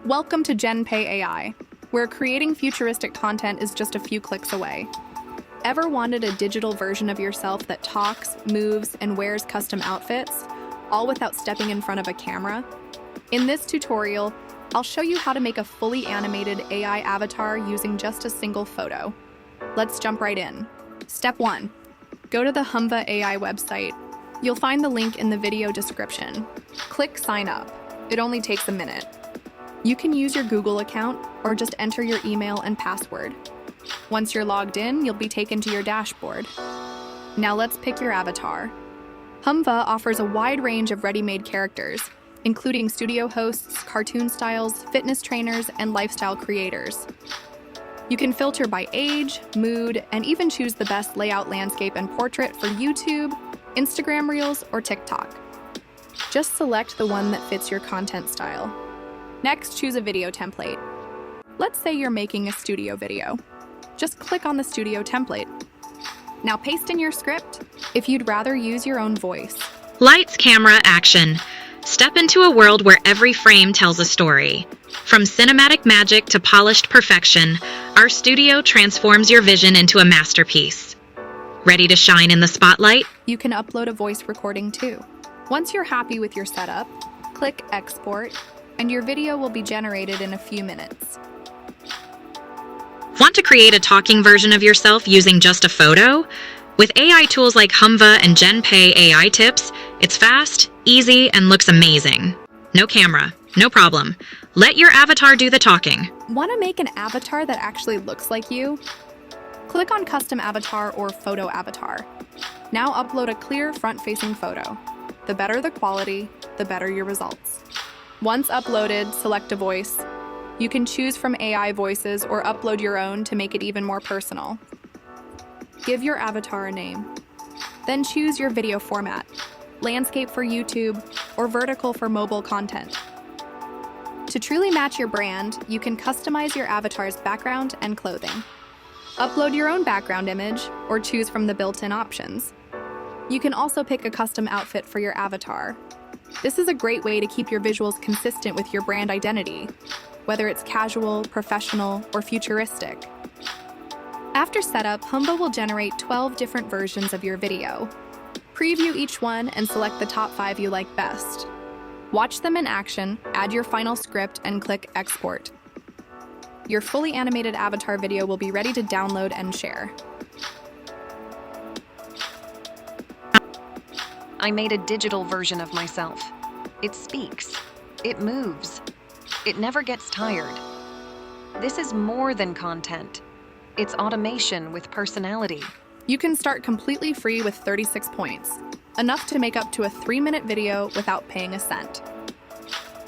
Welcome to GenPay AI, where creating futuristic content is just a few clicks away. Ever wanted a digital version of yourself that talks, moves, and wears custom outfits, all without stepping in front of a camera? In this tutorial, I'll show you how to make a fully animated AI avatar using just a single photo. Let's jump right in. Step 1. Go to the Humva AI website. You'll find the link in the video description. Click Sign Up. It only takes a minute. You can use your Google account or just enter your email and password. Once you're logged in, you'll be taken to your dashboard. Now let's pick your avatar. Humva offers a wide range of ready-made characters, including studio hosts, cartoon styles, fitness trainers, and lifestyle creators. You can filter by age, mood, and even choose the best layout, landscape, and portrait for YouTube, Instagram Reels, or TikTok. Just select the one that fits your content style. Next, choose a video template. Let's say you're making a studio video. Just click on the studio template. Now paste in your script if you'd rather use your own voice. Lights, camera, action. Step into a world where every frame tells a story. From cinematic magic to polished perfection, our studio transforms your vision into a masterpiece. Ready to shine in the spotlight? You can upload a voice recording too. Once you're happy with your setup, click Export, and your video will be generated in a few minutes. Want to create a talking version of yourself using just a photo? With AI tools like Humva and GenPay AI tips, it's fast, easy, and looks amazing. No camera, no problem. Let your avatar do the talking. Want to make an avatar that actually looks like you? Click on Custom Avatar or Photo Avatar. Now upload a clear front-facing photo. The better the quality, the better your results. Once uploaded, select a voice. You can choose from AI voices or upload your own to make it even more personal. Give your avatar a name. Then choose your video format, landscape for YouTube or vertical for mobile content. To truly match your brand, you can customize your avatar's background and clothing. Upload your own background image or choose from the built-in options. You can also pick a custom outfit for your avatar. This is a great way to keep your visuals consistent with your brand identity, whether it's casual, professional, or futuristic. After setup, Humva will generate 12 different versions of your video. Preview each one and select the top 5 you like best. Watch them in action, add your final script, and click Export. Your fully animated avatar video will be ready to download and share. I made a digital version of myself. It speaks. It moves. It never gets tired. This is more than content. It's automation with personality. You can start completely free with 36 points, enough to make up to a 3-minute video without paying a cent.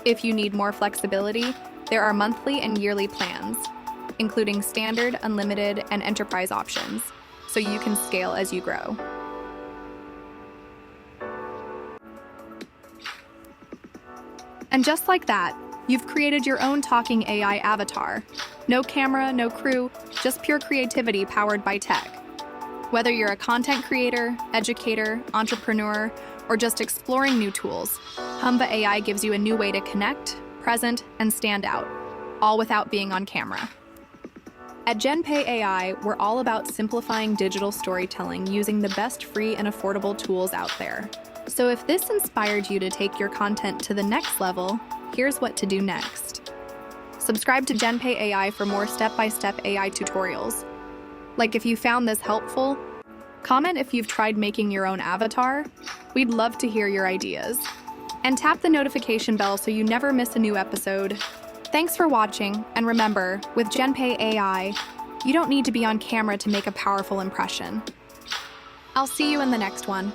If you need more flexibility, there are monthly and yearly plans, including standard, unlimited, and enterprise options, so you can scale as you grow. And just like that, you've created your own talking AI avatar. No camera, no crew, just pure creativity powered by tech. Whether you're a content creator, educator, entrepreneur, or just exploring new tools, Humva AI gives you a new way to connect, present, and stand out, all without being on camera. At GenPay AI, we're all about simplifying digital storytelling using the best free and affordable tools out there. So if this inspired you to take your content to the next level, here's what to do next. Subscribe to GenPay AI for more step-by-step AI tutorials. Like if you found this helpful, comment if you've tried making your own avatar. We'd love to hear your ideas. And tap the notification bell so you never miss a new episode. Thanks for watching, and remember, with GenPay AI, you don't need to be on camera to make a powerful impression. I'll see you in the next one.